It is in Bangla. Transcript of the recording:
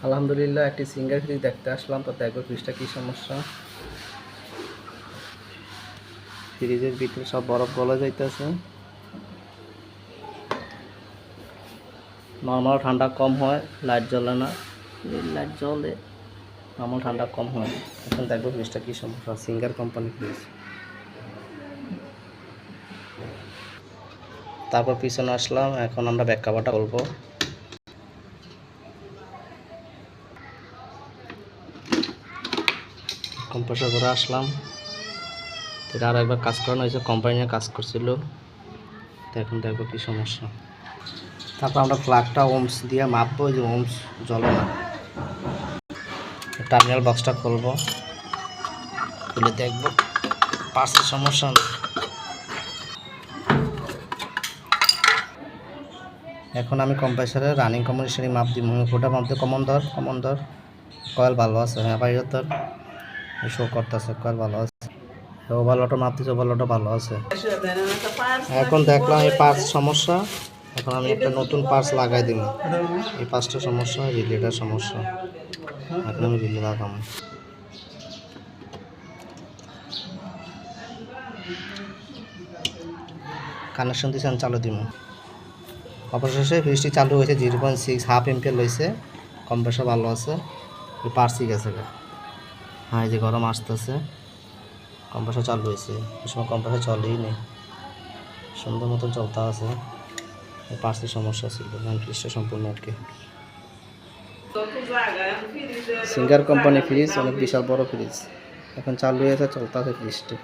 আলহামদুলিল্লাহ একটি সিঙ্গার ফ্রিজ দেখতে আসলাম, তো দেখবো ফ্রিজটা কী সমস্যা। ফ্রিজের ভিতরে সব বরফ গলা যাইতেছে। নর্মাল ঠান্ডা কম হয়, লাইট জ্বলে না। লাইট জ্বলে, নর্মাল ঠান্ডা কম হয়। এখন দেখবো ফ্রিজটা কী সমস্যা। Singer company fridge. তারপর পিছনে আসলাম, এখন আমরা ব্যাক কভারটা খুলবো। কম্প্রেসর করে আসলাম, এটা আরও একবার কাজ করানো হয়েছে, কোম্পানি কাজ করছিল। তো এখন দেখবো কী সমস্যা। তারপর আমরা প্লাগটা ওমস দিয়ে মাপবো, যে ওমস জ্বলে না। টার্মিনাল বক্সটা খুলবো, খুলে দেখবো পার্সের সমস্যা না। এখন আমি কম্প্রেসারের রানিং কম্বিনেশনে মাপ দিব। ওটা মাপ দিয়ে কমন ধর কয়েল ভালো আছে। হ্যাঁ বাইরে তোর শো করতেছে, কয়েল ভালো আছে। ওভারলোডও মাপ দিচ্ছে, ওভারলোডও ভালো আছে। এখন দেখলাম এই পার্স সমস্যা, এখন আমি একটা নতুন পার্স লাগাই দিব। এই পার্সটা সমস্যা, রিলেটার সমস্যা। এখন আমি রিলে লাগাম। কানেকশন দিয়েছি, আমি চালু দিব। অবশেষে ফ্রিজটি চালু হয়েছে। 0.6 হাফ এম্পিয়ার লইছে। কম্প্রেসর ভালো আছে, এই পার্সই গেছে। হ্যাঁ এই যে গরম আসতেছে, কম্প্রেসর চালু হয়েছে। এই সময় কম্প্রেসর চলেই নেই, সুন্দর মতন চলতে আছে। এই পার্সের সমস্যা ছিল, ফ্রিজটা সম্পূর্ণ আটকে। সিঙ্গার কোম্পানি ফ্রিজ, অনেক বিশাল বড় ফ্রিজ। এখন চালু হয়েছে, চলতে আছে ফ্রিজটি।